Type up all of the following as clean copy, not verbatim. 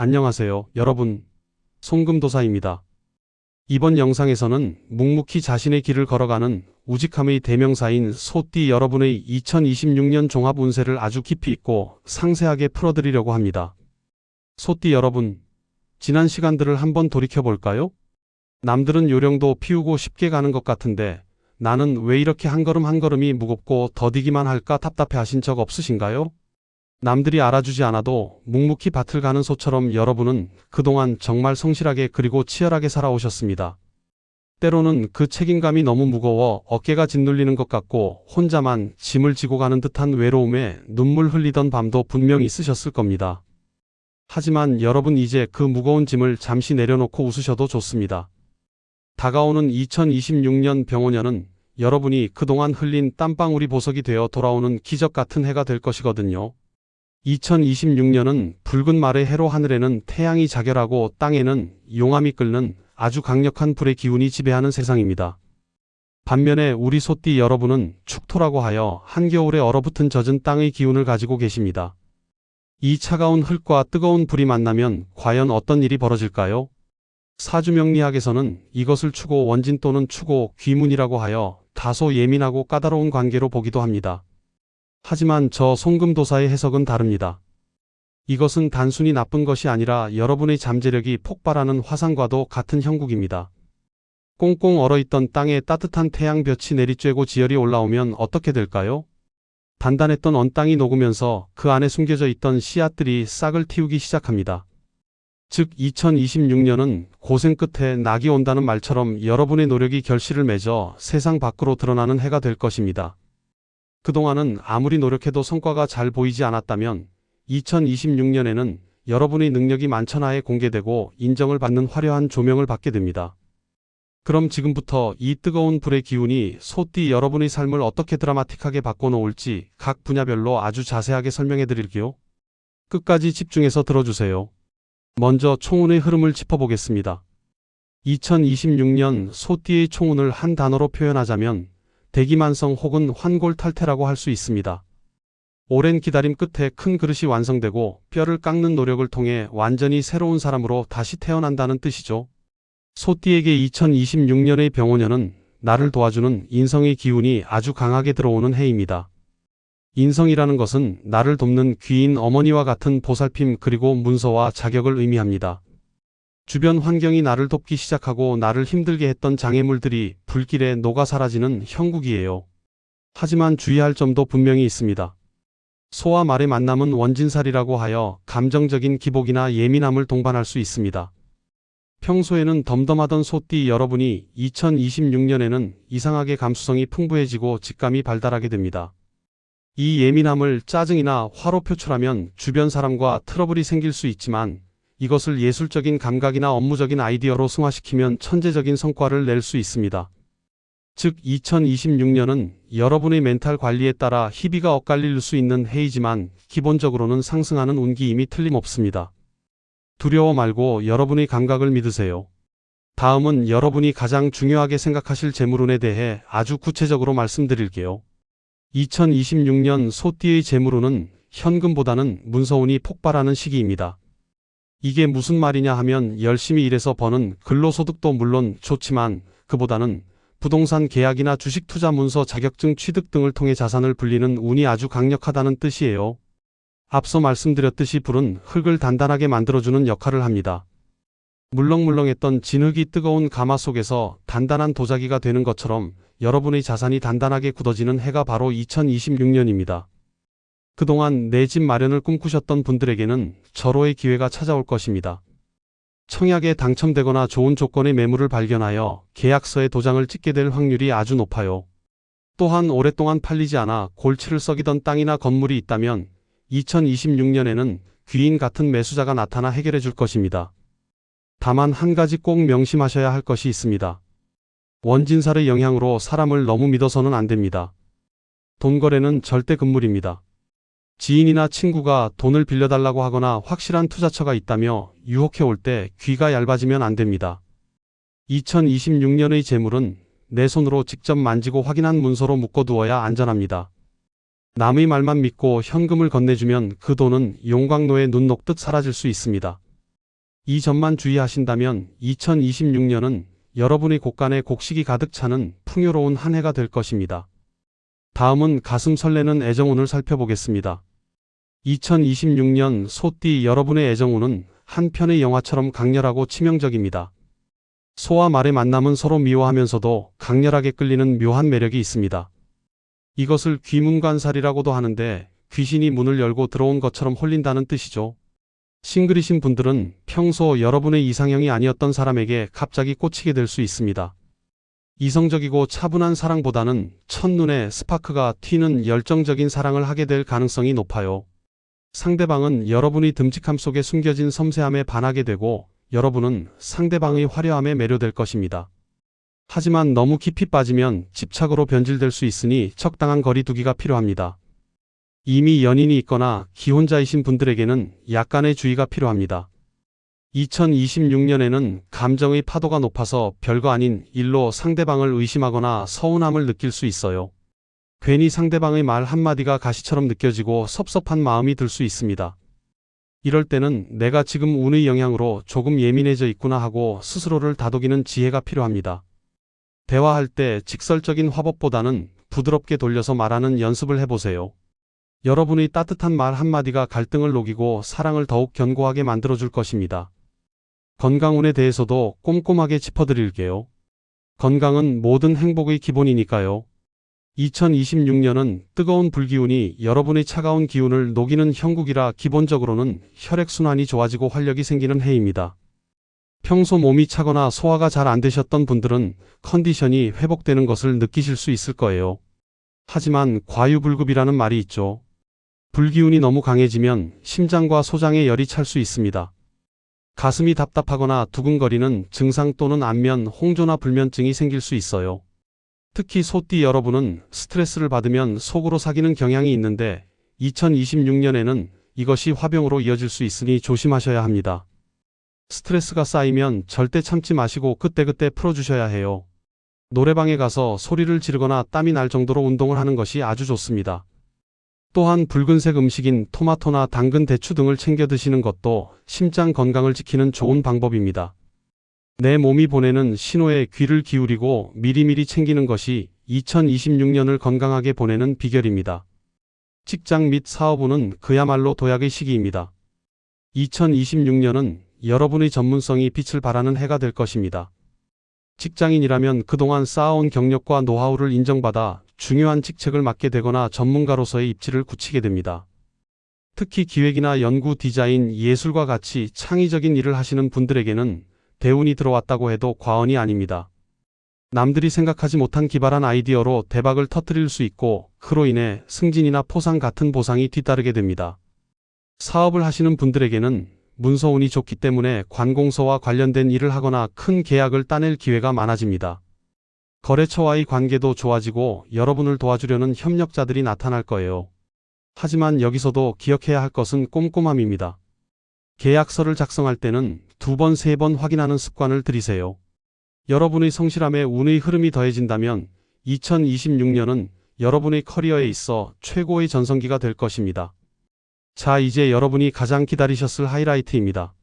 안녕하세요, 여러분. 송금도사입니다. 이번 영상에서는 묵묵히 자신의 길을 걸어가는 우직함의 대명사인 소띠 여러분의 2026년 종합 운세를 아주 깊이 있고 상세하게 풀어드리려고 합니다. 소띠 여러분, 지난 시간들을 한번 돌이켜볼까요? 남들은 요령도 피우고 쉽게 가는 것 같은데 나는 왜 이렇게 한 걸음 한 걸음이 무겁고 더디기만 할까 답답해 하신 적 없으신가요? 남들이 알아주지 않아도 묵묵히 밭을 가는 소처럼 여러분은 그동안 정말 성실하게 그리고 치열하게 살아오셨습니다. 때로는 그 책임감이 너무 무거워 어깨가 짓눌리는 것 같고 혼자만 짐을 지고 가는 듯한 외로움에 눈물 흘리던 밤도 분명 있으셨을 겁니다. 하지만 여러분 이제 그 무거운 짐을 잠시 내려놓고 웃으셔도 좋습니다. 다가오는 2026년 병오년은 여러분이 그동안 흘린 땀방울이 보석이 되어 돌아오는 기적 같은 해가 될 것이거든요. 2026년은 붉은 말의 해로 하늘에는 태양이 자결하고 땅에는 용암이 끓는 아주 강력한 불의 기운이 지배하는 세상입니다. 반면에 우리 소띠 여러분은 축토라고 하여 한겨울에 얼어붙은 젖은 땅의 기운을 가지고 계십니다. 이 차가운 흙과 뜨거운 불이 만나면 과연 어떤 일이 벌어질까요? 사주명리학에서는 이것을 추고 원진 또는 추고 귀문이라고 하여 다소 예민하고 까다로운 관계로 보기도 합니다. 하지만 저 송금도사의 해석은 다릅니다. 이것은 단순히 나쁜 것이 아니라 여러분의 잠재력이 폭발하는 화상과도 같은 형국입니다. 꽁꽁 얼어있던 땅에 따뜻한 태양볕이 내리쬐고 지열이 올라오면 어떻게 될까요? 단단했던 언 땅이 녹으면서 그 안에 숨겨져 있던 씨앗들이 싹을 틔우기 시작합니다. 즉 2026년은 고생 끝에 낙이 온다는 말처럼 여러분의 노력이 결실을 맺어 세상 밖으로 드러나는 해가 될 것입니다. 그동안은 아무리 노력해도 성과가 잘 보이지 않았다면 2026년에는 여러분의 능력이 만천하에 공개되고 인정을 받는 화려한 조명을 받게 됩니다. 그럼 지금부터 이 뜨거운 불의 기운이 소띠 여러분의 삶을 어떻게 드라마틱하게 바꿔놓을지 각 분야별로 아주 자세하게 설명해 드릴게요. 끝까지 집중해서 들어주세요. 먼저 총운의 흐름을 짚어보겠습니다. 2026년 소띠의 총운을 한 단어로 표현하자면 대기만성 혹은 환골탈태라고 할 수 있습니다. 오랜 기다림 끝에 큰 그릇이 완성되고 뼈를 깎는 노력을 통해 완전히 새로운 사람으로 다시 태어난다는 뜻이죠. 소띠에게 2026년의 병오년은 나를 도와주는 인성의 기운이 아주 강하게 들어오는 해입니다. 인성이라는 것은 나를 돕는 귀인 어머니와 같은 보살핌 그리고 문서와 자격을 의미합니다. 주변 환경이 나를 돕기 시작하고 나를 힘들게 했던 장애물들이 불길에 녹아 사라지는 형국이에요. 하지만 주의할 점도 분명히 있습니다. 소와 말의 만남은 원진살이라고 하여 감정적인 기복이나 예민함을 동반할 수 있습니다. 평소에는 덤덤하던 소띠 여러분이 2026년에는 이상하게 감수성이 풍부해지고 직감이 발달하게 됩니다. 이 예민함을 짜증이나 화로 표출하면 주변 사람과 트러블이 생길 수 있지만 이것을 예술적인 감각이나 업무적인 아이디어로 승화시키면 천재적인 성과를 낼 수 있습니다. 즉 2026년은 여러분의 멘탈 관리에 따라 희비가 엇갈릴 수 있는 해이지만 기본적으로는 상승하는 운기임이 틀림없습니다. 두려워 말고 여러분의 감각을 믿으세요. 다음은 여러분이 가장 중요하게 생각하실 재물운에 대해 아주 구체적으로 말씀드릴게요. 2026년 소띠의 재물운은 현금보다는 문서운이 폭발하는 시기입니다. 이게 무슨 말이냐 하면 열심히 일해서 버는 근로소득도 물론 좋지만 그보다는 부동산 계약이나 주식 투자 문서 자격증 취득 등을 통해 자산을 불리는 운이 아주 강력하다는 뜻이에요. 앞서 말씀드렸듯이 불은 흙을 단단하게 만들어주는 역할을 합니다. 물렁물렁했던 진흙이 뜨거운 가마 속에서 단단한 도자기가 되는 것처럼 여러분의 자산이 단단하게 굳어지는 해가 바로 2026년입니다. 그동안 내 집 마련을 꿈꾸셨던 분들에게는 절호의 기회가 찾아올 것입니다. 청약에 당첨되거나 좋은 조건의 매물을 발견하여 계약서에 도장을 찍게 될 확률이 아주 높아요. 또한 오랫동안 팔리지 않아 골치를 썩이던 땅이나 건물이 있다면 2026년에는 귀인 같은 매수자가 나타나 해결해 줄 것입니다. 다만 한 가지 꼭 명심하셔야 할 것이 있습니다. 원진살의 영향으로 사람을 너무 믿어서는 안 됩니다. 돈거래는 절대 금물입니다. 지인이나 친구가 돈을 빌려달라고 하거나 확실한 투자처가 있다며 유혹해 올 때 귀가 얇아지면 안 됩니다. 2026년의 재물은 내 손으로 직접 만지고 확인한 문서로 묶어두어야 안전합니다. 남의 말만 믿고 현금을 건네주면 그 돈은 용광로에 눈 녹듯 사라질 수 있습니다. 이 점만 주의하신다면 2026년은 여러분의 곳간에 곡식이 가득 차는 풍요로운 한 해가 될 것입니다. 다음은 가슴 설레는 애정운을 살펴보겠습니다. 2026년 소띠 여러분의 애정운은 한 편의 영화처럼 강렬하고 치명적입니다. 소와 말의 만남은 서로 미워하면서도 강렬하게 끌리는 묘한 매력이 있습니다. 이것을 귀문관살이라고도 하는데 귀신이 문을 열고 들어온 것처럼 홀린다는 뜻이죠. 싱글이신 분들은 평소 여러분의 이상형이 아니었던 사람에게 갑자기 꽂히게 될 수 있습니다. 이성적이고 차분한 사랑보다는 첫눈에 스파크가 튀는 열정적인 사랑을 하게 될 가능성이 높아요. 상대방은 여러분의 듬직함 속에 숨겨진 섬세함에 반하게 되고 여러분은 상대방의 화려함에 매료될 것입니다. 하지만 너무 깊이 빠지면 집착으로 변질될 수 있으니 적당한 거리 두기가 필요합니다. 이미 연인이 있거나 기혼자이신 분들에게는 약간의 주의가 필요합니다. 2026년에는 감정의 파도가 높아서 별거 아닌 일로 상대방을 의심하거나 서운함을 느낄 수 있어요. 괜히 상대방의 말 한마디가 가시처럼 느껴지고 섭섭한 마음이 들 수 있습니다. 이럴 때는 내가 지금 운의 영향으로 조금 예민해져 있구나 하고 스스로를 다독이는 지혜가 필요합니다. 대화할 때 직설적인 화법보다는 부드럽게 돌려서 말하는 연습을 해보세요. 여러분의 따뜻한 말 한마디가 갈등을 녹이고 사랑을 더욱 견고하게 만들어줄 것입니다. 건강운에 대해서도 꼼꼼하게 짚어드릴게요. 건강은 모든 행복의 기본이니까요. 2026년은 뜨거운 불기운이 여러분의 차가운 기운을 녹이는 형국이라 기본적으로는 혈액순환이 좋아지고 활력이 생기는 해입니다. 평소 몸이 차거나 소화가 잘 안 되셨던 분들은 컨디션이 회복되는 것을 느끼실 수 있을 거예요. 하지만 과유불급이라는 말이 있죠. 불기운이 너무 강해지면 심장과 소장에 열이 찰 수 있습니다. 가슴이 답답하거나 두근거리는 증상 또는 안면, 홍조나 불면증이 생길 수 있어요. 특히 소띠 여러분은 스트레스를 받으면 속으로 삭이는 경향이 있는데 2026년에는 이것이 화병으로 이어질 수 있으니 조심하셔야 합니다. 스트레스가 쌓이면 절대 참지 마시고 그때그때 풀어주셔야 해요. 노래방에 가서 소리를 지르거나 땀이 날 정도로 운동을 하는 것이 아주 좋습니다. 또한 붉은색 음식인 토마토나 당근, 대추 등을 챙겨 드시는 것도 심장 건강을 지키는 좋은 방법입니다. 내 몸이 보내는 신호에 귀를 기울이고 미리미리 챙기는 것이 2026년을 건강하게 보내는 비결입니다. 직장 및 사업운은 그야말로 도약의 시기입니다. 2026년은 여러분의 전문성이 빛을 발하는 해가 될 것입니다. 직장인이라면 그동안 쌓아온 경력과 노하우를 인정받아 중요한 직책을 맡게 되거나 전문가로서의 입지를 굳히게 됩니다. 특히 기획이나 연구, 디자인, 예술과 같이 창의적인 일을 하시는 분들에게는 대운이 들어왔다고 해도 과언이 아닙니다. 남들이 생각하지 못한 기발한 아이디어로 대박을 터뜨릴 수 있고 그로 인해 승진이나 포상 같은 보상이 뒤따르게 됩니다. 사업을 하시는 분들에게는 문서운이 좋기 때문에 관공서와 관련된 일을 하거나 큰 계약을 따낼 기회가 많아집니다. 거래처와의 관계도 좋아지고 여러분을 도와주려는 협력자들이 나타날 거예요. 하지만 여기서도 기억해야 할 것은 꼼꼼함입니다. 계약서를 작성할 때는 2번, 3번 확인하는 습관을 들이세요. 여러분의 성실함에 운의 흐름이 더해진다면 2026년은 여러분의 커리어에 있어 최고의 전성기가 될 것입니다. 자, 이제 여러분이 가장 기다리셨을 하이라이트입니다.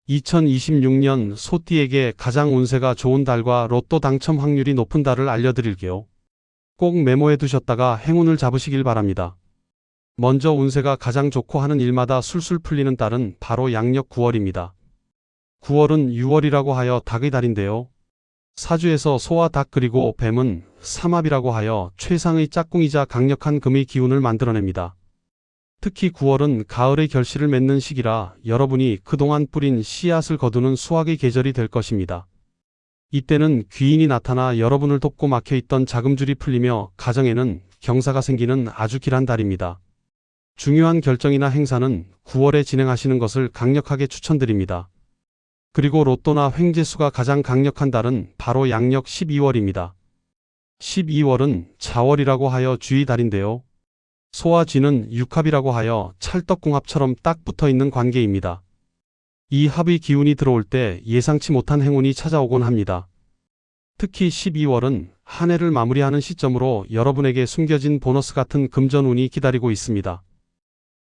2026년 소띠에게 가장 운세가 좋은 달과 로또 당첨 확률이 높은 달을 알려드릴게요. 꼭 메모해 두셨다가 행운을 잡으시길 바랍니다. 먼저 운세가 가장 좋고 하는 일마다 술술 풀리는 달은 바로 양력 9월입니다. 9월은 6월이라고 하여 닭의 달인데요. 사주에서 소와 닭 그리고 뱀은 삼합이라고 하여 최상의 짝꿍이자 강력한 금의 기운을 만들어냅니다. 특히 9월은 가을의 결실을 맺는 시기라 여러분이 그동안 뿌린 씨앗을 거두는 수확의 계절이 될 것입니다. 이때는 귀인이 나타나 여러분을 돕고 막혀있던 자금줄이 풀리며 가정에는 경사가 생기는 아주 길한 달입니다. 중요한 결정이나 행사는 9월에 진행하시는 것을 강력하게 추천드립니다. 그리고 로또나 횡재수가 가장 강력한 달은 바로 양력 12월입니다. 12월은 자월이라고 하여 쥐의 달인데요. 소와 쥐는 육합이라고 하여 찰떡궁합처럼 딱 붙어있는 관계입니다. 이 합의 기운이 들어올 때 예상치 못한 행운이 찾아오곤 합니다. 특히 12월은 한 해를 마무리하는 시점으로 여러분에게 숨겨진 보너스 같은 금전운이 기다리고 있습니다.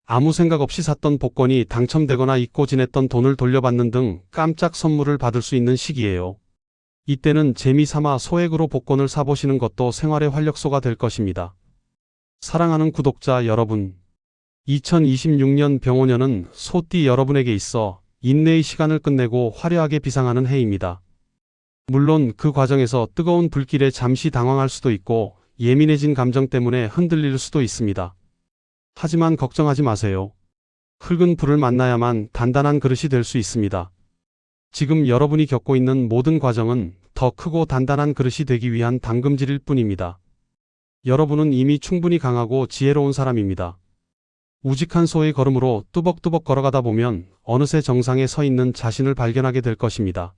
아무 생각 없이 샀던 복권이 당첨되거나 잊고 지냈던 돈을 돌려받는 등 깜짝 선물을 받을 수 있는 시기예요. 이때는 재미삼아 소액으로 복권을 사보시는 것도 생활의 활력소가 될 것입니다. 사랑하는 구독자 여러분, 2026년 병오년은 소띠 여러분에게 있어 인내의 시간을 끝내고 화려하게 비상하는 해입니다. 물론 그 과정에서 뜨거운 불길에 잠시 당황할 수도 있고 예민해진 감정 때문에 흔들릴 수도 있습니다. 하지만 걱정하지 마세요. 흙은 불을 만나야만 단단한 그릇이 될 수 있습니다. 지금 여러분이 겪고 있는 모든 과정은 더 크고 단단한 그릇이 되기 위한 당금질일 뿐입니다. 여러분은 이미 충분히 강하고 지혜로운 사람입니다. 우직한 소의 걸음으로 뚜벅뚜벅 걸어가다 보면 어느새 정상에 서 있는 자신을 발견하게 될 것입니다.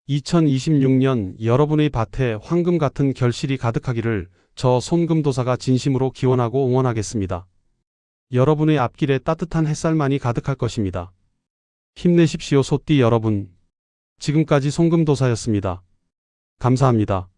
2026년 여러분의 밭에 황금 같은 결실이 가득하기를 저 손금도사가 진심으로 기원하고 응원하겠습니다. 여러분의 앞길에 따뜻한 햇살만이 가득할 것입니다. 힘내십시오, 소띠 여러분. 지금까지 손금도사였습니다. 감사합니다.